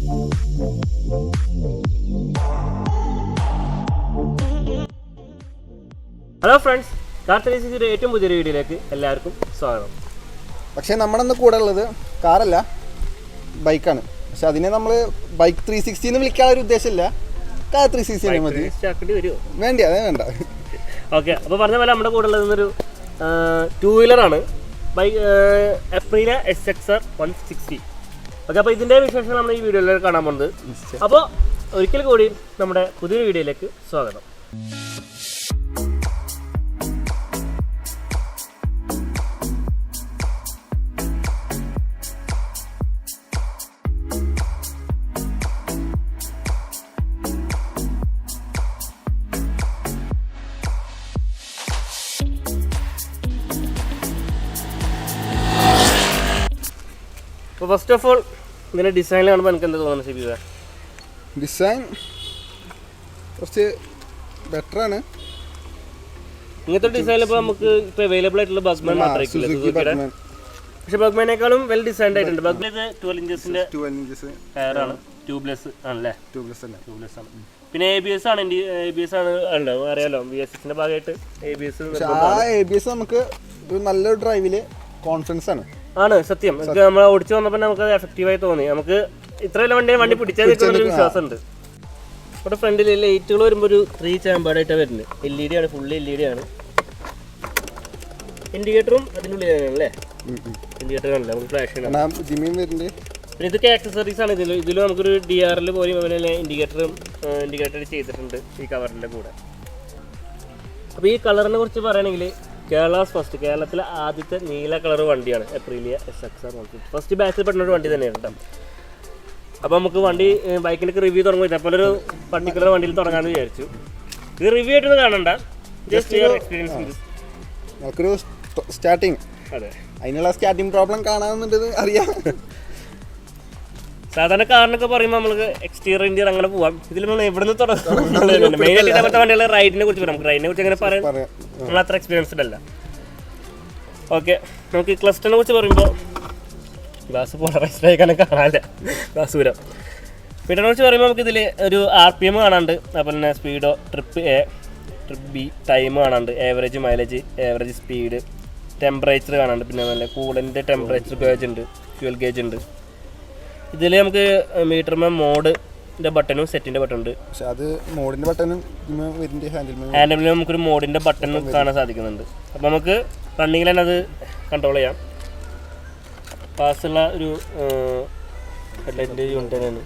Hello friends, CAR360 ഏറ്റവും പുതിയൊരു വീഡിയോയിലേക്ക് എല്ലാവർക്കും സ്വാഗതം. പക്ഷേ നമ്മുടെ കൂടെ ഉള്ളത് കാറല്ല, ബൈക്കാണ്. പക്ഷെ അതിനെ നമ്മൾ ബൈക്ക് 360 എന്ന് വിളിക്കാനുള്ള ഒരു ഉദ്ദേശമില്ല. CAR360 മതി. വേണ്ട, അതേ വേണ്ട. ഓക്കെ, അപ്പോൾ പറഞ്ഞ പോലെ നമ്മുടെ കൂടെ ഉള്ളതെന്നൊരു 2 വീലറാണ്, Aprilia SXR160. ഓക്കെ, അപ്പോൾ ഇതിൻ്റെ വിശേഷങ്ങൾ നമ്മൾ ഈ വീഡിയോയിൽ കാണാൻ പോകുന്നത്. അപ്പോൾ ഒരിക്കൽ കൂടി നമ്മുടെ പുതിയൊരു വീഡിയോയിലേക്ക് സ്വാഗതം. അപ്പോൾ ഫസ്റ്റ് ഓഫ് ഓൾ ഇതിൻ്റെ ഡിസൈനിൽ കാണുമ്പോൾ എനിക്ക് എന്താ തോന്നുന്നത് ഷിബിക? ഡിസൈൻ കുറച്ച് ബെറ്ററാണ്. ഇങ്ങനത്തെ ഡിസൈനിൽ ഇപ്പോൾ നമുക്ക് ഇപ്പോൾ അവൈലബിൾ ആയിട്ടുള്ള ബഗ്മാൻ മാത്രമേ, പക്ഷെ ബഗ്മാനേക്കാളും വെൽ ഡിസൈൻഡ് ആയിട്ടുണ്ട്. ബഗ്മാൻ ഇത് 12 ഇഞ്ചസിൻ്റെ ടയറാണ്, ട്യൂബ്ലെസ് ആണല്ലേ? ട്യൂബ്ലെസ് ആണ്. പിന്നെ ABS ആണ്, ABS ആണ് ഉണ്ടാവും, അറിയാലോ. VSXന്റെ ഭാഗമായിട്ട് ABS നമുക്ക് ഒരു നല്ലൊരു ഡ്രൈവില് കോൺഫിഡൻസ് ആണ് സത്യം. നമ്മൾ ഓടിച്ചു വന്നപ്പോൾ നമുക്ക് അത് എഫക്റ്റീവായി തോന്നി. നമുക്ക് ഇത്രയെല്ലാം വണ്ടി പിടിച്ചാൽ വിശ്വാസമുണ്ട്. ഇവിടെ ഫ്രണ്ടിൽ ലൈറ്റുകൾ വരുമ്പോൾ ഒരു 3 ചാമ്പാടായിട്ടാണ് വരുന്നത്. LED ആണ്, ഫുള്ള് LED ആണ്. ഇൻഡിക്കേറ്ററും അതിനുള്ളിലാണ് അല്ലേ? ഇൻഡിക്കേറ്റർ കാണില്ല, നമുക്ക് ഫ്ലാഷ് വരുന്നുണ്ട്. പിന്നെ ഇതൊക്കെ ആക്സസറീസ് ആണ്. ഇതിൽ നമുക്കൊരു DRL പോലും അതുപോലെ ഇൻഡിക്കേറ്റർ ചെയ്തിട്ടുണ്ട് ഈ കവറിൻ്റെ കൂടെ. അപ്പോൾ ഈ കളറിനെ കുറിച്ച് പറയുകയാണെങ്കിൽ കേരളത്തിലെ ആദ്യത്തെ നീല കളർ വണ്ടിയാണ് Aprilia SXR160. ഫസ്റ്റ് ബാച്ചിൽ പെടുന്ന ഒരു വണ്ടി തന്നെയാണ് കേട്ടോ. അപ്പോൾ നമുക്ക് ബൈക്കിൻ്റെ റിവ്യൂ തുടങ്ങുമ്പോൾ ഇതേപോലെ ഒരു പർട്ടിക്കുലർ വണ്ടിയിൽ തുടങ്ങാമെന്ന് വിചാരിച്ചു. ഇത് റിവ്യൂ ആയിട്ടൊന്നും കാണണ്ട, ജസ്റ്റ് യുവർ എക്സ്പീരിയൻസ്. നമുക്കൊരു സ്റ്റാർട്ടിങ്, അതെ, അതിനുള്ള സ്റ്റാർട്ടിങ് പ്രോബ്ലം കാണാമെന്നുള്ളത് അറിയാം. സാധാരണ കാറിനൊക്കെ പറയുമ്പോൾ നമുക്ക് എക്സ്റ്റീരിയർ ഇന്റീരിയർ അങ്ങനെ പോവാം. ഇതിൽ നമ്മൾ എവിടെ നിന്ന് തുടങ്ങും? മെയിനായിട്ട് ഇതേപോലത്തെ വണ്ടികളുടെ റൈഡിനെ കുറിച്ച് പറയാം. നമുക്ക് റൈഡിനെ കുറിച്ച് അങ്ങനെ പറയാം, നമ്മൾ അത്ര എക്സ്പീരിയൻസ്ഡ് അല്ല. ഓക്കെ, നമുക്ക് ക്ലസ്റ്ററിനെ കുറിച്ച് പറയുമ്പോൾ ഗ്ലാസ് പോളറൈസ്ഡ് ആയിക്കാനെ കാണാനില്ല, ഗ്ലാസ് വരാം. സ്പീഡിനെ കുറിച്ച് പറയുമ്പോൾ നമുക്ക് ഇതിൽ ഒരു RPM കാണാണ്ട്, അതുപോലെ തന്നെ speedo, trip A, trip B, time കാണാണ്ട്, average mileage, average speed, temperature കാണാണ്ട്, പിന്നെ അതുപോലെ കൂളിൻ്റെ ടെമ്പറേച്ചർ ഗേജ് ഉണ്ട്, ഫ്യൂൽ ഗേജ് ഉണ്ട്. ഇതിൽ നമുക്ക് മീറ്ററിന് മോഡിൻ്റെ ബട്ടണും സെറ്റിൻ്റെ ബട്ടൺ ഉണ്ട്. പക്ഷെ അത് മോഡിൻ്റെ ബട്ടണും ഹാൻഡിൽ നമുക്കൊരു മോഡിൻ്റെ ബട്ടൺ കാണാൻ സാധിക്കുന്നുണ്ട്. അപ്പോൾ നമുക്ക് റണ്ണിങ്ങിൽ തന്നെ അത് കൺട്രോൾ ചെയ്യാം. പാസ്സുള്ള ഒരു ഹെഡ്ലൈറ്റിൻ്റെ യൂണിറ്റ് തന്നെയാണ്.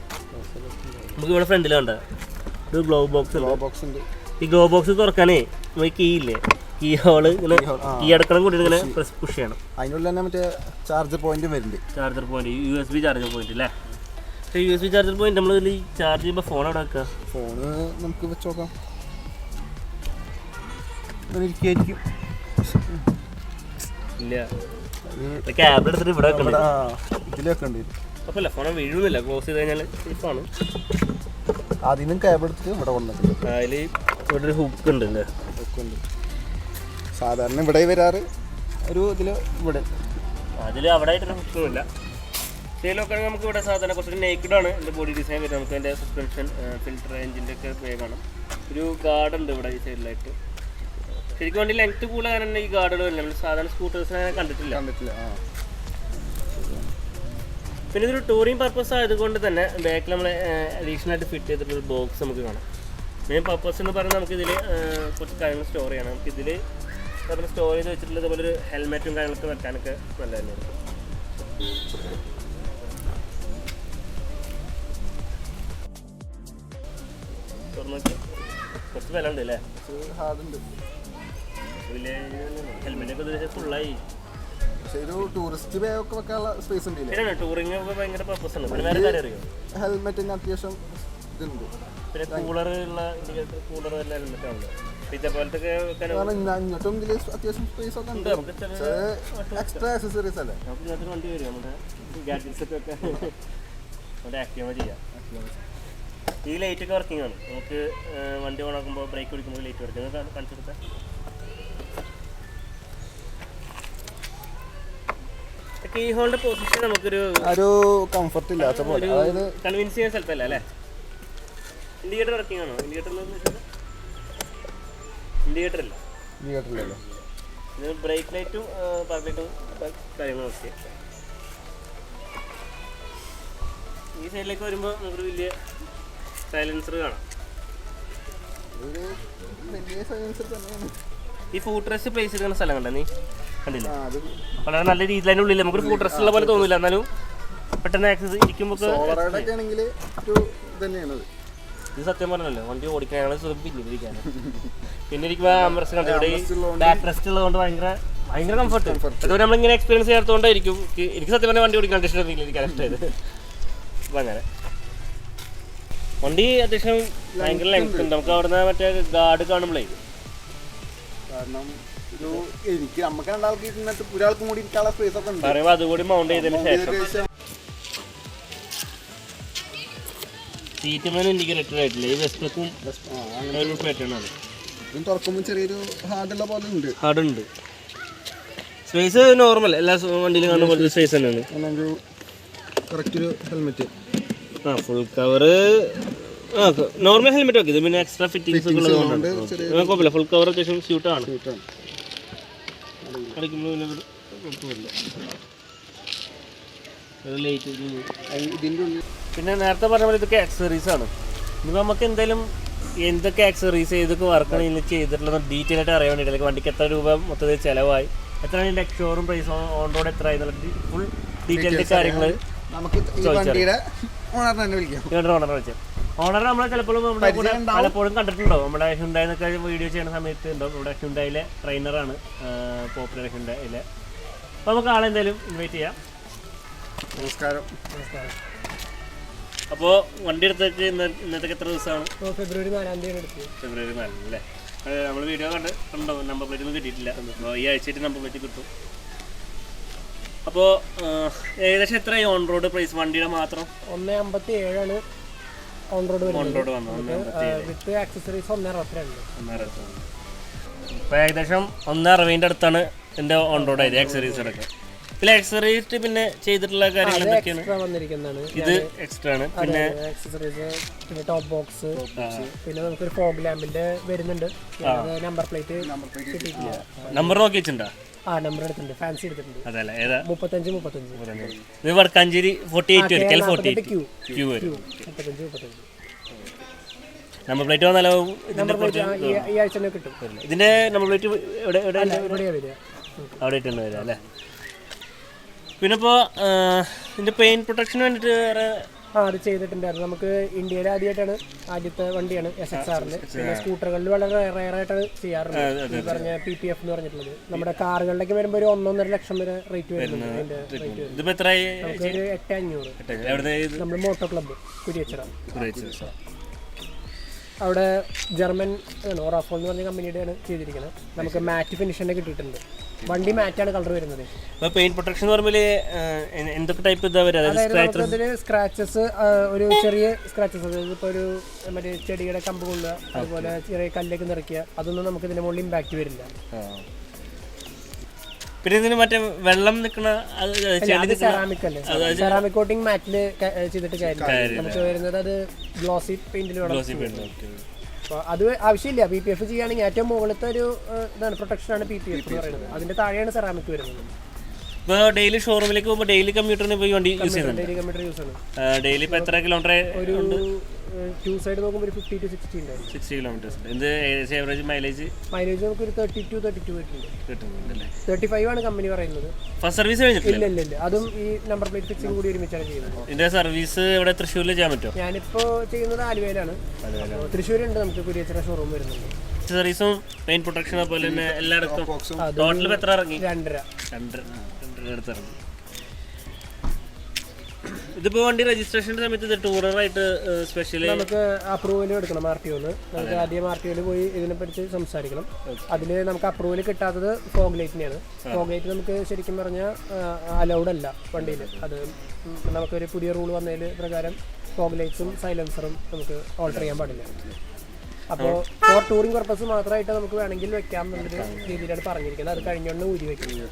നമുക്ക് ഇവിടെ ഫ്രണ്ടിൽ കണ്ട ഒരു ഗ്ലോ ബോക്സ് ഉണ്ട്. ഈ ഗ്ലോ ബോക്സ് തുറക്കാനേ നമുക്ക് കീ ഇല്ലേ, കീ ഹോള് ഇങ്ങനെ കീ അടക്കണം കൂടി ഇങ്ങനെ പുഷ് ചെയ്യണം. അതിനുള്ളിൽ തന്നെ മറ്റേ ചാർജർ പോയിന്റ് വരുന്നുണ്ട്. Charger point, USB charger point അല്ലേ? പക്ഷേ USB ചാർജർ പോയിന്റ് നമ്മൾ ഇതിൽ ചാർജ് ചെയ്യുമ്പോൾ ഫോൺ അവിടെ വെക്കുക. ഫോണ് നമുക്ക് വെച്ച് നോക്കാം. ഇരിക്കും ഇല്ല, ക്യാബിൾ എടുത്തിട്ട് ഇവിടെ വെക്കണ്ട, ഇതിൽ വെക്കണ്ടി. അപ്പല്ല ഫോൺ വീഴുന്നില്ല, ക്ലോസ് ചെയ്ത് കഴിഞ്ഞാൽ സേഫാണ്. ആദ്യം ക്യാബ് എടുത്തിട്ട് ഇവിടെ വന്നിട്ടുണ്ട്. അതിൽ ഇവിടെ ഒരു ഹുക്ക് ഉണ്ട് അല്ലേ? ഹുക്കുണ്ട്. സാധാരണ ഇവിടെ വരാറ് ഒരു ഇതിൽ ഇവിടെ അതിൽ അവിടെ ആയിട്ടൊരു ഹുക്കുമില്ല. ഇതിലൊക്കെ നമുക്ക് ഇവിടെ സാധാരണ കുറച്ചൊരു നേക്കിഡാണ് എൻ്റെ ബോഡി ഡിസൈൻ വരുന്നത്. നമുക്ക് അതിൻ്റെ സസ്പെൻഷൻ, ഫിൽറ്റർ, എഞ്ചിൻ്റെ ഒക്കെ വേഗമാണ്. ഒരു ഗാർഡ് ഉണ്ട് ഇവിടെ ഈ സൈഡിലായിട്ട്. ശരിക്കും വേണ്ടി ലെങ്ത്ത് കൂടുതൽ കാരണം ഈ ഗാർഡുകൾ വരില്ല. നമ്മൾ സാധാരണ സ്കൂട്ടേഴ്സിനെ അങ്ങനെ കണ്ടിട്ടില്ല. പിന്നെ ഇതൊരു ടൂറിങ് പർപ്പസ് ആയതുകൊണ്ട് തന്നെ ബാക്കിൽ നമ്മൾ അഡീഷണൽ ആയിട്ട് ഫിറ്റ് ചെയ്തിട്ടൊരു ബോക്സ് നമുക്ക് കാണാം. മെയിൻ പർപ്പസ് എന്ന് പറയുന്നത് നമുക്കിതിൽ കുറച്ച് കാര്യങ്ങൾ സ്റ്റോർ ചെയ്യണം. നമുക്കിതിൽ അതുപോലെ സ്റ്റോർ ചെയ്ത് വെച്ചിട്ടുള്ള ഇതുപോലെ ഒരു ഹെൽമെറ്റും കാര്യങ്ങളൊക്കെ വെക്കാനൊക്കെ നല്ല തന്നെയാണ്. കുറച്ച് വില ഉണ്ട് അല്ലേ? ഹാർഡുണ്ട്. ഹെൽമെറ്റൊക്കെ ഫുള്ളായി. പക്ഷേ ഒരു ടൂറിസ്റ്റ് ബാഗ് ഒക്കെ വെക്കാനുള്ള സ്പേസ് ഉണ്ട്. ടൂറിംഗ് ഒക്കെ ഭയങ്കര പർപ്പസ് ഉണ്ട്. പിന്നെ വേറെ കാര്യം അറിയോ? ഹെൽമെറ്റിന് അത്യാവശ്യം ഇതുണ്ട്. പിന്നെ കൂളർ ഉള്ള ഇൻഡിക്കേറ്റർ, കൂളർ എല്ലാം ഹെൽമെറ്റ് ആണല്ലോ. ഇതേപോലത്തെ ഇങ്ങോട്ടും ഇതിൽ അത്യാവശ്യം സ്പേസ് ഒക്കെ ഉണ്ട്. എക്സ്ട്രാ ആക്സസറീസ് അല്ലേ? നമുക്ക് ഇങ്ങനത്തെ വണ്ടി വരും, നമ്മുടെ ഗാഡ്ജറ്റ്സ് ഒക്കെ അവിടെ ആക്റ്റീവ് ചെയ്യാം. ഈ ലൈറ്റൊക്കെ വർക്കിംഗ് ആണ്. നമുക്ക് വണ്ടി ഓണാക്കുമ്പോൾ ബ്രേക്ക് പിടിക്കുമ്പോൾ ലൈറ്റ് വർക്കിംഗ് കാണിച്ചു കൊടുത്താൽ കീ ഹോളിന്റെ പൊസിഷൻ നമുക്കൊരു കംഫർട്ട് ഇല്ലാത്ത പോലെ, അതായത് കൺവിൻസ് ചെയ്യാൻ സ്ഥലത്തല്ല അല്ലേ. ഇൻഡിക്കേറ്റർ വർക്കിംഗ് ആണോ? ഇൻഡിക്കേറ്റർ ഇല്ലല്ലോ. ഇത് ബ്രേക്ക് ലൈറ്റും പാർക്ക് ലൈറ്റും കാര്യങ്ങളും ഒക്കെ. ഈ സൈഡിലേക്ക് വരുമ്പോൾ നമുക്കൊരു വലിയ സൈലൻസർ കാണാം. ഈ ഫുഡ് റെസ്റ്റ് പ്ലേസ് ചെയ്തിരുന്ന സ്ഥലം കണ്ട നീ കണ്ടില്ല? വളരെ നല്ല രീതിയിൽ അതിൻ്റെ ഉള്ളിൽ നമുക്കൊരു ഫുഡ് റെസ്റ്റ് ഉള്ള പോലെ തോന്നില്ല, എന്നാലും പെട്ടെന്ന് ആക്സസ് ഇരിക്കുമ്പോൾ ഇത് സത്യം പറഞ്ഞല്ലോ വണ്ടി ഓടിക്കാനാണ് സുഖം പിന്നിരിക്കാനും. പിന്നെ ഇരിക്കുമ്പോൾ ആംബ്രസ് കണ്ടു ഇവിടെ ബാക്ക്റെസ്റ്റ് ഉള്ളതുകൊണ്ട് ഭയങ്കര കംഫർട്ട്. അതുപോലെ നമ്മളിങ്ങനെ എക്സ്പീരിയൻസ് ചെയ്യാത്തതുകൊണ്ടായിരിക്കും എനിക്ക് സത്യം പറഞ്ഞാൽ വണ്ടി ഓടിക്കാൻ ഇഷ്ടമിരിക്കാൻ ഇഷ്ടമായത്. അപ്പം അങ്ങനെ വണ്ടി അത്യാവശ്യം ഭയങ്കര ലെങ്ത് ഉണ്ട്. നമുക്ക് അവിടെ നിന്ന് മറ്റേ ഗാർഡ് കാണുമ്പോഴേ കാരണം എനിക്ക് നമുക്ക് രണ്ടാൾക്ക് ഇരുന്നിട്ട് ഒരാൾക്കും കൂടി ഇരിക്കാനുള്ള സ്പേസ് ഒക്കെ ഉണ്ട്. പറയുമ്പോൾ അതുകൂടി മൗണ്ട് ചെയ്തതിന് ശേഷം സീറ്റ് മേലെ ഇൻഡിക്കേറ്റർ ആയിട്ടില്ല. ഈ വെസ്റ്റക്കും ഒരു പാറ്റേൺ ആണ്. തുറക്കുമ്പോൾ ചെറിയൊരു ഹാർഡുള്ള പോലെ ഉണ്ട്. ഹാർഡുണ്ട്. സ്പേസ് നോർമൽ എല്ലാ വണ്ടിയിലും കാണുന്ന പോലത്തെ സ്പേസ് തന്നെയാണ്. കറക്റ്റ് ഒരു helmet, full cover, normal helmet ഒക്കെ. ഇത് പിന്നെ എക്സ്ട്രാ ഫിറ്റിംഗ്സ് ഒക്കെ ഉള്ളതുകൊണ്ട് കുഴപ്പമില്ല. ഫുൾ കവർ അത്യാവശ്യം സ്യൂട്ടാണ്. അടിക്കുമ്പോൾ പിന്നെ നേരത്തെ പറഞ്ഞ പോലെ ഇതൊക്കെ ആക്സറീസ് ആണ്. ഇനി നമുക്ക് എന്തായാലും എന്തൊക്കെ ആക്സറീസ് ഏതൊക്കെ വർക്കാണ് ഇതിൽ ചെയ്തിട്ടുള്ളത് ഡീറ്റെയിൽ ആയിട്ട് അറിയാൻ വേണ്ടിയിട്ട്, അല്ലെങ്കിൽ വണ്ടിക്ക് എത്ര രൂപ മൊത്തത്തിൽ ചിലവായി, എത്രയാണ് ഇതിൻ്റെ എക്സ്ഷോറും പ്രൈസ്, ഓൺ റോഡ് എത്ര ആയി എന്നുള്ള ഫുൾ ഡീറ്റെയിൽഡ് കാര്യങ്ങൾ ഓണർ നമ്മളെ ചിലപ്പോഴും നമ്മുടെ കൂടെ പലപ്പോഴും കണ്ടിട്ടുണ്ടോ. നമ്മുടെ ഹ്യുണ്ടായി എന്നൊക്കെ വീഡിയോ ചെയ്യുന്ന സമയത്ത് ഉണ്ടാവും. നമ്മുടെ ഹ്യുണ്ടായിലെ ട്രെയിനറാണ്, പോപ്പുലർ ഹ്യുണ്ടായിലെ. അപ്പോൾ നമുക്ക് ആളെ എന്തായാലും ഇൻവൈറ്റ് ചെയ്യാം. നമസ്കാരം. അപ്പോൾ വണ്ടി എടുത്തേക്ക് ഇന്നത്തേക്ക് എത്ര ദിവസമാണ്? ഫെബ്രുവരി 4-ാം തീയതി. ഫെബ്രുവരി 4 അല്ലേ? നമ്മൾ വീഡിയോ കണ്ടോ, നമ്പർ പ്ലേറ്റ് ഒന്നും കിട്ടിയിട്ടില്ല. അപ്പോൾ ഈ ആഴ്ചയായിട്ട് നമ്പർ പ്ലേറ്റ് കിട്ടും. അപ്പോൾ ഏകദേശം എത്രയായി ഓൺ റോഡ് പ്രൈസ് വണ്ടിയുടെ മാത്രം? 1.57 ഓൺ റോഡ് വന്നു. വിത്ത് ആക്സസറീസ് 1.62. ഇപ്പോൾ ഏകദേശം 1.60 അടുത്താണ് എൻ്റെ ഓൺ റോഡ് ആയത് ആക്സസറീസ് അടക്കം. ഇതിൽ ആക്സസറീസ് പിന്നെ ചെയ്തിട്ടുള്ള കാര്യങ്ങൾ എന്തൊക്കെയാണ്? ഇത് എക്സ്ട്രാ ആണ്. പിന്നെ ആക്സസറീസ്, പിന്നെ ടോപ്പ് ബോക്സ്, പിന്നെ നമുക്കൊരു ഫോഗ് ലാമ്പിന്റെ വരുന്നുണ്ട്. നമ്പർ പ്ലേറ്റ് കിട്ടിയിട്ടില്ല. നമ്പർ നോക്കി വെച്ചിട്ടുണ്ടോ? നമ്പർ എടുത്തിട്ടുണ്ട്, ഫാൻസി എടുത്തിട്ടുണ്ട്. അതല്ല ഏതാ? 35. ഇത് വടക്കാഞ്ചേരി 48 വരും. 48 ക്യൂ വരും. 35. നമ്പർ പ്ലേറ്റ് വന്നാലോ? ഇതിന്റെ ഈ ആഴ്ച തന്നെ കിട്ടും. ഇതിന്റെ നമ്പർ പ്ലേറ്റ് അവിടെ ഇട്ടുണ്ട് വരിക അല്ലേ? പിന്നെ ഇപ്പോൾ ഇതിന്റെ പെയിന്റ് പ്രൊട്ടക്ഷന് വേണ്ടിയിട്ട് വേറെ അത് ചെയ്തിട്ടുണ്ടായിരുന്നു. നമുക്ക് ഇന്ത്യയിൽ ആദ്യത്തെ വണ്ടിയാണ് SXR-ന്റെ. പിന്നെ സ്കൂട്ടറുകളിൽ വളരെ റയറായിട്ടാണ് ചെയ്യാറുള്ളത്. ഈ പറഞ്ഞ PPF എന്ന് പറഞ്ഞിട്ടുള്ളത് നമ്മുടെ കാറുകളിലേക്ക് വരുമ്പോൾ ഒരു 1.5 ലക്ഷം വരെ റേറ്റ് വരുന്നുണ്ട്. അതിന്റെ റേറ്റ് നമുക്കൊരു 8,500. നമ്മൾ മോട്ടോ ക്ലബ്ബ് കുരിയച്ചിറ, അവിടെ ജർമ്മൻ ഓറാഫോൾ എന്ന് പറഞ്ഞ കമ്പനിയുടെയാണ് ചെയ്തിരിക്കുന്നത്. നമുക്ക് മാറ്റ് ഫിനിഷ് തന്നെ കിട്ടിയിട്ടുണ്ട്. വണ്ടി മാറ്റാണ് കളർ വരുന്നത്. പെയിന്റ് പ്രൊട്ടക്ഷൻ എന്തൊക്കെ ടൈപ്പ് അതിൽ സ്ക്രാച്ചസ്, ഒരു ചെറിയ സ്ക്രാച്ചസ്, അതായത് ഇപ്പോൾ ഒരു മറ്റേ ചെടിയുടെ കമ്പ് കൊള്ളുക, അതുപോലെ ചെറിയ കല്ലേക്ക് നിറയ്ക്കുക, അതൊന്നും നമുക്ക് ഇതിന്റെ മുകളിൽ ഇമ്പാക്ട് വരില്ല. പിന്നെ ഇതിന് മറ്റേ വെള്ളം നിൽക്കുന്ന സെറാമിക് അല്ലേ, സെറാമിക് കോട്ടിംഗ് മാറ്റിൽ ചെയ്തിട്ട് കാര്യം നമുക്ക് വരുന്നത് അത് ഗ്ലോസി പെയിന്റിൽ വേണം. അപ്പോൾ അത് ആവശ്യമില്ല. PPF ചെയ്യുകയാണെങ്കിൽ ഏറ്റവും മുകളിലത്തെ ഒരു ഇതാണ് പ്രൊട്ടക്ഷനാണ് PPF എന്ന് പറയുന്നത്. അതിന്റെ താഴെയാണ് സെറാമിക് വരുന്നത്. ഇപ്പോൾ ഡെയിലി ഷോറൂമിലേക്ക് പോകുമ്പോൾ ഡെയിലി കമ്മ്യൂട്ടറിന് പോയി വണ്ടി യൂസ് ചെയ്യുന്നുണ്ട്. ഡെയിലി കമ്മ്യൂട്ടർ യൂസ് ആണ്. ഡെയിലി ഇപ്പോൾ എത്ര കിലോമീറ്റർ? ഒരു 2 സൈഡ് നോക്കുമ്പോൾ ഒരു 50 to 60 ഉണ്ടാവും. 60 കിലോമീറ്റേഴ്സ്. എന്ത് ഏവറേജ് മൈലേജ് നമുക്ക് ഒരു 32 കിട്ടുന്നുണ്ട്. 35 ആണ് കമ്പനി പറയുന്നത്. ഫസ്റ്റ് സർവീസ് കഴിഞ്ഞിട്ടില്ല? ഇല്ല. അതും ഈ നമ്പർ പ്ലേറ്റ് ഫിക്സിംഗ് കൂടി ഒരുമിച്ചാണ് ചെയ്യുന്നത്. ഇതിന്റെ സർവീസ് ഇവിടെ തൃശ്ശൂരിൽ ചെയ്യാൻ പറ്റുമോ? ഞാനിപ്പോ ചെയ്യുന്നത് ആലുവയിലാണ്. തൃശ്ശൂരുണ്ട്, നമുക്ക് കുരിയച്ചിറ ഷോറൂം വരുന്നുണ്ട്. സർവീസും പെയിന്റ് പ്രൊട്ടക്ഷൻ അതുപോലെ തന്നെ എല്ലായിടത്തും ടോട്ടൽ എത്ര ഇറങ്ങി? 2.5 അടുത്ത് ഇറങ്ങി. ഇതിപ്പോ വണ്ടി രജിസ്ട്രേഷന്റെ സമയത്ത് ടൂററായിട്ട് സ്പെഷ്യലി നമുക്ക് അപ്രൂവൽ എടുക്കണം. RTOന്ന് നമുക്ക് ആദ്യം RTOയിൽ പോയി ഇതിനെ പറ്റി സംസാരിക്കണം. അതിൽ നമുക്ക് അപ്രൂവൽ കിട്ടാത്തത് ഫോഗ് ലൈറ്റിനെയാണ്. ഫോഗ് ലൈറ്റ് നമുക്ക് ശരിക്കും പറഞ്ഞാൽ അലൗഡ് അല്ല വണ്ടിയിൽ. അത് നമുക്കൊരു പുതിയ റൂൾ വന്നതിൽ പ്രകാരം ഫോഗ് ലൈറ്റ്സും സൈലൻസറും നമുക്ക് ഓൾട്ടർ ചെയ്യാൻ പാടില്ല. അപ്പോൾ ഫോർ ടൂറിംഗ് പർപ്പസ് മാത്രമായിട്ട് നമുക്ക് വേണമെങ്കിൽ വെക്കാം എന്നുള്ളൊരു രീതിയിലാണ് പറഞ്ഞിരിക്കുന്നത്. അത് കഴിഞ്ഞുകൊണ്ട് ഊരി വെക്കുന്നത്.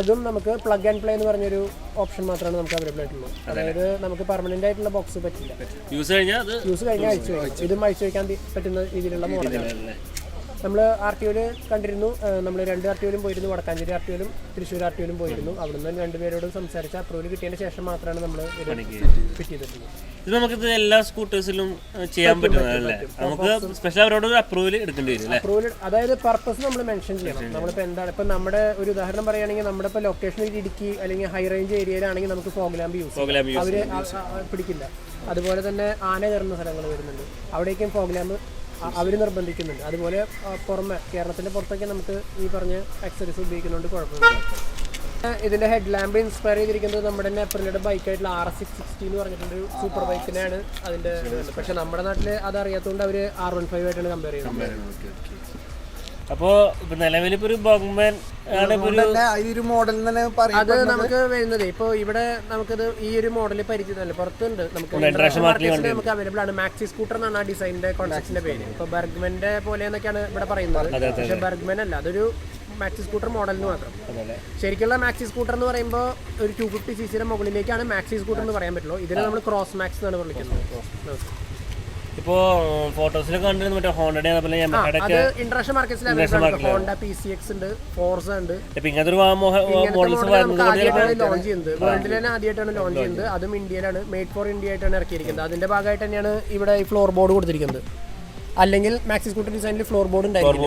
അതും നമുക്ക് പ്ലഗ് ആൻഡ് പ്ലേ എന്ന് പറഞ്ഞൊരു ഓപ്ഷൻ മാത്രമാണ് നമുക്ക് അവൈലബിൾ ആയിട്ടുള്ളത്. അതായത് നമുക്ക് പെർമനന്റ് ആയിട്ടുള്ള ബോക്സ് പറ്റില്ല. യൂസ് കഴിഞ്ഞാൽ അഴിച്ചു വയ്ക്കാം. ഇതും അഴിച്ചു വയ്ക്കാൻ പറ്റുന്ന രീതിയിലുള്ള മോഡലാണ്. നമ്മൾ RTOയിൽ കണ്ടിരുന്നു. നമ്മൾ 2 RTOയിലും പോയിരുന്നു. വടക്കാഞ്ചേരി RTOയിലും തൃശ്ശൂർ RTOയിലും പോയിരുന്നു. അവിടുന്ന് 2 പേരോടും സംസാരിച്ച് അപ്രൂവൽ കിട്ടിയതിന് ശേഷം മാത്രമാണ് നമ്മൾ ഫിറ്റ് ചെയ്തിട്ടുള്ളത്. ഇത് നമുക്കിത് എല്ലാ സ്കൂട്ടേഴ്സിലും ചെയ്യാൻ പറ്റുന്നതല്ലേ? നമുക്ക് സ്പെഷ്യൽ അവരോട് അപ്രൂവൽ എടുക്കേണ്ടി വരും. അപ്രൂവൽ അതായത് പർപ്പസ് നമ്മൾ മെൻഷൻ ചെയ്യണം. നമ്മളിപ്പോൾ എന്താണ് ഇപ്പം നമ്മുടെ ഒരു ഉദാഹരണം പറയുകയാണെങ്കിൽ നമ്മുടെ ഇപ്പോൾ ലൊക്കേഷൻ ഇടുക്കി അല്ലെങ്കിൽ ഹൈ റേഞ്ച് ഏരിയയിലാണെങ്കിൽ നമുക്ക് ഫോഗ് ലാമ്പ് യൂസ് ചെയ്യാം. അവർ പിടിക്കില്ല. അതുപോലെ തന്നെ ആന കയറുന്ന സ്ഥലങ്ങൾ വരുന്നുണ്ട്. അവിടേക്കും ഫോഗ് ലാമ്പ് അവർ നിർബന്ധിക്കുന്നുണ്ട്. അതുപോലെ പുറമെ കേരളത്തിൻ്റെ പുറത്തൊക്കെ നമുക്ക് ഈ പറഞ്ഞ ആക്സറീസ് ഉപയോഗിക്കുന്നതുകൊണ്ട് കുഴപ്പമില്ല. ഇതിൻ്റെ ഹെഡ് ലാമ്പ് ഇൻസ്പയർ ചെയ്തിരിക്കുന്നത് നമ്മുടെ തന്നെ അപ്രിലിയുടെ ബൈക്കായിട്ടുള്ള RS660 എന്ന് പറഞ്ഞിട്ടൊരു സൂപ്പർ ബൈക്കിനാണ് അതിൻ്റെ. പക്ഷേ നമ്മുടെ നാട്ടിൽ അതറിയാത്തതുകൊണ്ട് അവർ R15 ആയിട്ടാണ് കമ്പയർ ചെയ്യുന്നത്. അപ്പോൾ ഇപ്പൊ നിലവിൽ ഒരു ബോഗ്മാൻ അത് നമുക്ക് വരുന്നത് ഇപ്പോൾ ഇവിടെ നമുക്കത് ഈ ഒരു മോഡൽ പരിചയമല്ല, പുറത്തുണ്ട്. നമുക്ക് അവൈലബിൾ ആണ്. മാക്സി സ്കൂട്ടർ എന്നാണ് ആ ഡിസൈനിന്റെ കോൺസെപ്റ്റിന്റെ പേര്. ഇപ്പൊ ബർഗ്മന്റെ പോലെ എന്നൊക്കെയാണ് ഇവിടെ പറയുന്നത്. പക്ഷെ ബർഗ്മൻ അല്ല, അതൊരു മാക്സി സ്കൂട്ടർ മോഡലിന് മാത്രം. ശരിക്കുള്ള മാക്സി സ്കൂട്ടർ എന്ന് പറയുമ്പോൾ ഒരു 250cc മുകളിലേക്കാണ് മാക്സി സ്കൂട്ടർ എന്ന് പറയാൻ പറ്റുള്ളൂ. ഇതിനെ നമ്മൾ ക്രോസ് മാക്സ് എന്നാണ് വിളിക്കുന്നത്. ഇപ്പോ ഫോട്ടോസിലൊക്കെ കണ്ടിരുന്നു മറ്റേ ഹോണ്ടയുടെ ഇന്റർനാഷണൽ മാർക്കറ്റ്സിൽ ഹോണ്ട PCX ഉണ്ട്, ഫോർസ ഉണ്ട്. ലോഞ്ച് ചെയ്യുന്നത് വേൾഡിൽ തന്നെ ആദ്യമായിട്ടാണ് ലോഞ്ച് ചെയ്യുന്നത്. അതും ഇന്ത്യയിലാണ്, മെയ്ഡ് ഫോർ ഇന്ത്യ ആയിട്ടാണ് ഇറക്കിയിരിക്കുന്നത്. അതിന്റെ ഭാഗമായിട്ട് തന്നെയാണ് ഇവിടെ ഈ ഫ്ലോർ ബോർഡ് കൊടുത്തിരിക്കുന്നത്. അല്ലെങ്കിൽ മാക്സി സ്കൂട്ടർ ഡിസൈനിൽ ഫ്ലോർ ബോർഡ് ഉണ്ടായിരിക്കും.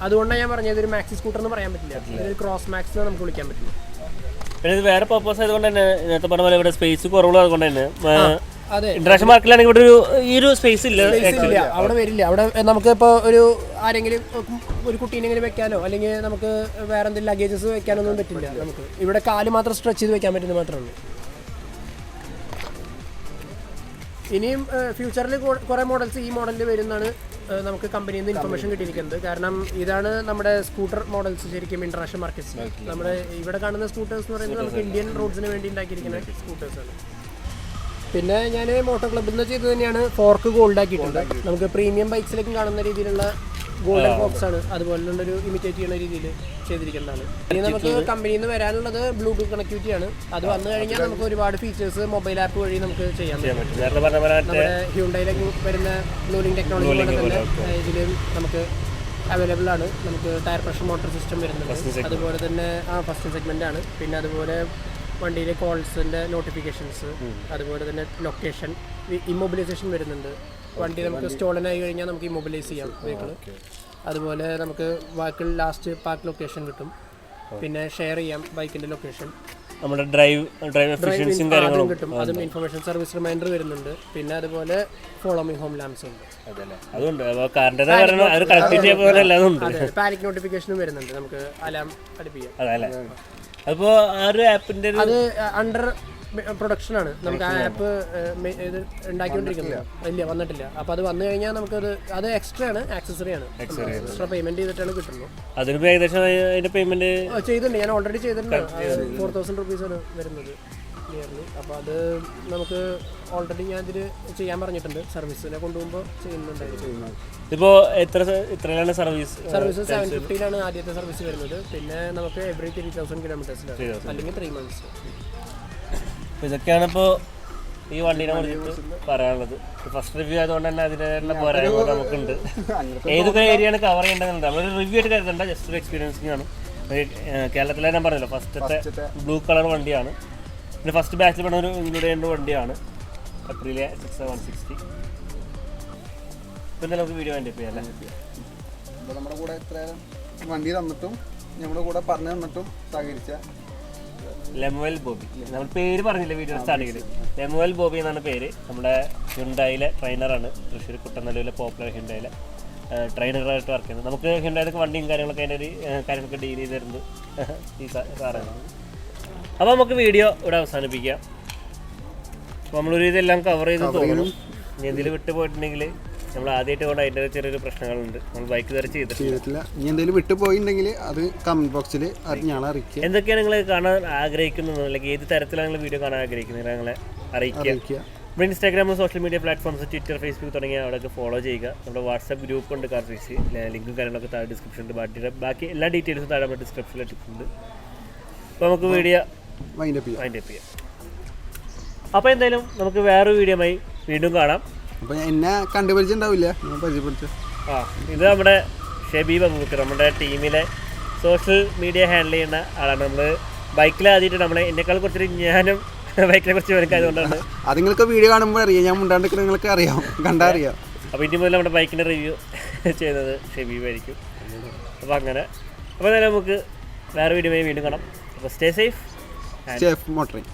അതുകൊണ്ടാണ് ഞാൻ പറഞ്ഞത് ഒരു മാക്സി സ്കൂട്ടർ എന്ന് പറയാൻ പറ്റില്ല, ഇതൊരു ക്രോസ് മാക്സ് നമുക്ക് വിളിക്കാൻ പറ്റില്ല. പിന്നെ ഇത് വേറെ പർപ്പസ് ആയതുകൊണ്ട് തന്നെ നേരത്തെ പറഞ്ഞ പോലെ ഇവിടെ സ്പേസ് കുറവുള്ളത് അതുകൊണ്ട് തന്നെ ഇന്റർനാഷണൽ മാർക്കറ്റിലാണെങ്കിൽ ഇവിടെ ഈ ഒരു സ്പേസ് ഇല്ല, അവിടെ വരില്ല. അവിടെ നമുക്ക് ഇപ്പോൾ ഒരു ആരെങ്കിലും ഒരു കുട്ടീനെങ്കിലും വെക്കാനോ അല്ലെങ്കിൽ നമുക്ക് വേറെ എന്തെങ്കിലും ലഗേജസ് വെക്കാനോ ഒന്നും പറ്റില്ല. നമുക്ക് ഇവിടെ കാല് മാത്രം സ്ട്രെച്ച് ചെയ്ത് വെക്കാൻ പറ്റുന്നത് മാത്രമേ ഉള്ളൂ. ഇനിയും ഫ്യൂച്ചറിൽ കുറേ മോഡൽസ് ഈ മോഡലിൽ വരുന്നതാണ് നമുക്ക് കമ്പനിയിൽ നിന്ന് ഇൻഫർമേഷൻ കിട്ടിയിരിക്കുന്നത്. കാരണം ഇതാണ് നമ്മുടെ സ്കൂട്ടർ മോഡൽസ് ശരിക്കും ഇന്റർനാഷണൽ മാർക്കറ്റ്സിൽ. നമ്മുടെ ഇവിടെ കാണുന്ന സ്കൂട്ടേഴ്സ് എന്ന് പറയുന്നത് നമുക്ക് ഇന്ത്യൻ റോഡ്സിന് വേണ്ടി ഉണ്ടാക്കിയിരിക്കുന്ന സ്കൂട്ടേഴ്സാണ്. പിന്നെ ഞാൻ മോട്ടോ ക്ലബിൽ നിന്ന് ചെയ്തത് തന്നെയാണ് ഫോർക്ക് ഗോൾഡ് ആക്കിയിട്ടുണ്ട്. നമുക്ക് പ്രീമിയം ബൈക്സിലേക്കും കാണുന്ന രീതിയിലുള്ള ഗോൾഡൻ ബോക്സ് ആണ്. അതുപോലെ ഒരു ഇമിറ്റേറ്റ് ചെയ്യുന്ന രീതിയിൽ ചെയ്തിരിക്കുന്നതാണ്. ഇനി നമുക്ക് കമ്പനിയിൽ നിന്ന് വരാനുള്ളത് ബ്ലൂടൂത്ത് കണക്ടിവിറ്റി ആണ്. അത് വന്നു കഴിഞ്ഞാൽ നമുക്ക് ഒരുപാട് ഫീച്ചേഴ്സ് മൊബൈൽ ആപ്പ് വഴി നമുക്ക് ചെയ്യാൻ പറ്റും. നമ്മുടെ ഹ്യൂണ്ടയിലേക്ക് വരുന്ന ബ്ലൂലിംഗ് ടെക്നോളജി പോലെ തന്നെ ഇതിലും നമുക്ക് അവൈലബിൾ ആണ്. നമുക്ക് ടയർ പ്രഷർ മോട്ടോർ സിസ്റ്റം വരുന്നുണ്ട്. അതുപോലെ തന്നെ ഫസ്റ്റ് സെഗ്മെന്റ് ആണ്. പിന്നെ അതുപോലെ വണ്ടിയിലെ കോൾസിൻ്റെ നോട്ടിഫിക്കേഷൻസ്, അതുപോലെ തന്നെ ലൊക്കേഷൻ, ഇമ്മൊബിലൈസേഷൻ വരുന്നുണ്ട്. വണ്ടി നമുക്ക് സ്റ്റോളൻ ആയി കഴിഞ്ഞാൽ നമുക്ക് ഇമ്മൊബിലൈസ് ചെയ്യാം വെഹിക്കിൾ. അതുപോലെ നമുക്ക് വെഹിക്കിൾ ലാസ്റ്റ് പാർക്ക് ലൊക്കേഷൻ കിട്ടും. പിന്നെ ഷെയർ ചെയ്യാം ബൈക്കിൻ്റെ ലൊക്കേഷൻ. നമ്മുടെ ഡ്രൈവ് എഫിഷ്യൻസിയും കാര്യങ്ങളും കിട്ടും. അതും ഇൻഫർമേഷൻ സർവീസ് റിമൈൻഡർ വരുന്നുണ്ട്. പിന്നെ അതുപോലെ ഫോളോ മീ ഹോം ലാംപ്സ് ഉണ്ട്. പാനിക് നോട്ടിഫിക്കേഷനും വരുന്നുണ്ട്. നമുക്ക് അലാം അടുപ്പിക്കാം. അപ്പോൾ ആ ഒരു ആപ്പിന്റെ അത് അണ്ടർ പ്രൊഡക്ഷൻ ആണ്. നമുക്ക് ആ ആപ്പ് ഇത് ഉണ്ടാക്കിക്കൊണ്ടിരിക്കുന്നത് ഇല്ല, വന്നിട്ടില്ല. അപ്പോൾ അത് വന്നു കഴിഞ്ഞാൽ നമുക്കത് അത് എക്സ്ട്രാ ആണ്, ആക്സസറി ആണ്. എക്സ്ട്രാ പേയ്മെന്റ് ചെയ്തിട്ടാണ് കിട്ടുന്നത്. അതിന് ഏകദേശം അതിന്റെ പേയ്മെന്റ് ചെയ്തിട്ടുണ്ട്. ഞാൻ ഓൾറെഡി ചെയ്തിട്ടുണ്ട്. 4000 rupees വരുന്നത് ഇയർലി. അപ്പോൾ അത് നമുക്ക് ഓൾറെഡി ഞാൻ ഇതിൽ ചെയ്യാൻ പറഞ്ഞിട്ടുണ്ട്. സർവീസിനെ കൊണ്ടുപോകുമ്പോൾ ചെയ്യുന്നുണ്ടായിരുന്നു. ഇപ്പോൾ എത്രയാണ് സർവീസ് 750 ആദ്യത്തെ സർവീസ് വരുന്നത്. പിന്നെ നമുക്ക് എവറി 3000 കിലോമീറ്റേഴ്സിലാണ്, അല്ലെങ്കിൽ 3 months. ഇതൊക്കെയാണ് ഇപ്പോൾ ഈ വണ്ടീനെ കുറിച്ചിട്ട് പറയാനുള്ളത്. ഫസ്റ്റ് റിവ്യൂ ആയതുകൊണ്ട് തന്നെ അതിനുള്ള പോരായ്മ നമുക്കുണ്ട്. ഏതൊക്കെ ഏരിയയാണ് കവർ ചെയ്യേണ്ടതുണ്ട് നമ്മളൊരു റിവ്യൂ ആയിട്ട് കരുതണ്ട, ജസ്റ്റ് ഒരു എക്സ്പീരിയൻസിംഗ് ആണ്. കേരളത്തിലെ ഞാൻ പറഞ്ഞല്ലോ ഫസ്റ്റത്തെ ബ്ലൂ കളർ വണ്ടിയാണ്. പിന്നെ ഫസ്റ്റ് ബാച്ചിൽ പറഞ്ഞ ഒരു ഇൻക്ലൂഡ് ചെയ്യേണ്ട വണ്ടിയാണ് Aprilia SXR160. ഇപ്പം നമുക്ക് വീഡിയോ വേണ്ടി പോയി അല്ലേ? അപ്പോൾ നമ്മുടെ കൂടെ എത്ര വണ്ടി തന്നിട്ടും നമ്മുടെ കൂടെ പറഞ്ഞു തന്നിട്ടും സഹകരിച്ച ലെമുവൽ ബോബി, നമ്മൾ പേര് പറഞ്ഞില്ല വീഡിയോ സ്റ്റാർട്ടിങ്ങിൽ. ലെമുവൽ ബോബി എന്നാണ് പേര്. നമ്മുടെ ഹ്യുണ്ടായിലെ ട്രെയിനറാണ്. തൃശ്ശൂർ കുട്ടനല്ലൂരിലെ പോപ്പുലർ ഹ്യുണ്ടായിലെ ട്രെയിനറായിട്ട് വർക്ക് ചെയ്യുന്നത്. നമുക്ക് ഹ്യുണ്ടായിലൊക്കെ വണ്ടിയും കാര്യങ്ങളൊക്കെ അതിൻ്റെ ഒരു കാര്യങ്ങളൊക്കെ ഡീൽ ചെയ്ത് തരുന്നത് ഈ സാറാണ്. അപ്പോൾ നമുക്ക് വീഡിയോ ഇവിടെ അവസാനിപ്പിക്കാം. അപ്പോൾ നമ്മളൊരു ഇതെല്ലാം കവർ ചെയ്ത് തോന്നും. ഇനി എന്തെങ്കിലും വിട്ടു പോയിട്ടുണ്ടെങ്കിൽ നമ്മൾ ആദ്യമായിട്ട് കൊണ്ട് അതിൻ്റെ ചെറിയൊരു പ്രശ്നങ്ങളുണ്ട്. നമ്മൾ ബൈക്ക് വരെ ചെയ്തിട്ടില്ല. ഇനി എന്തെങ്കിലും വിട്ടു പോയിട്ടുണ്ടെങ്കിൽ അത് കമന്റ് ബോക്സിൽ ഞാൻ അറിയിക്കുക. എന്തൊക്കെയാണ് നിങ്ങൾ കാണാൻ ആഗ്രഹിക്കുന്നത്, അല്ലെങ്കിൽ ഏത് തരത്തിലാണ് നിങ്ങൾ വീഡിയോ കാണാൻ ആഗ്രഹിക്കുന്നത് ഞങ്ങളെ അറിയിക്കുക. നമ്മുടെ Instagram social media platforms Twitter Facebook തുടങ്ങിയ അവിടെയൊക്കെ ഫോളോ ചെയ്യുക. നമ്മുടെ വാട്സാപ്പ് ഗ്രൂപ്പ് ഉണ്ട് CAR360, ലിങ്കും കാര്യങ്ങളൊക്കെ താഴെ ഡിസ്ക്രിപ്ഷനിൽ ബാക്കി എല്ലാ ഡീറ്റെയിൽസും താഴെ നമ്മുടെ ഡിസ്ക്രിപ്ഷനിൽ ഇട്ടിട്ടുണ്ട്. അപ്പോൾ നമുക്ക് വീഡിയോ വൈൻഡ് അപ്പ് ചെയ്യാം. അപ്പോൾ എന്തായാലും നമുക്ക് വേറൊരു വീഡിയോയുമായി വീണ്ടും കാണാം. അപ്പോൾ എന്നെ കണ്ടുപരിച്ചിട്ടുണ്ടാവില്ല, ഞാൻ പരിചയപ്പെടുത്തു. ഇത് നമ്മുടെ ഷബീബ് അബൂബക്കർ, നമ്മുടെ ടീമിലെ സോഷ്യൽ മീഡിയ ഹാൻഡിൽ ചെയ്യുന്ന ആളാണ്. നമ്മൾ ബൈക്കിൽ ആദ്യമായിട്ട് നമ്മളെ എന്നെക്കാൾ കുറച്ചൊരു ഞാനും ബൈക്കിനെ കുറിച്ച് മനസ്സിലായതുകൊണ്ടാണ്. അത് നിങ്ങൾക്ക് വീഡിയോ കാണുമ്പോൾ അറിയാം, ഞാൻ മുണ്ടാണ്ട് നിങ്ങൾക്ക് അറിയാം, കണ്ടാ അറിയാം. അപ്പോൾ ഇനി മുതൽ നമ്മുടെ ബൈക്കിൻ്റെ റിവ്യൂ ചെയ്യുന്നത് ഷബീബായിരിക്കും. അപ്പോൾ അങ്ങനെ അപ്പോൾ എന്തായാലും നമുക്ക് വേറെ വീഡിയോയുമായി വീണ്ടും കാണാം. അപ്പോൾ സ്റ്റേ സേഫ് മോട്ടറിങ്.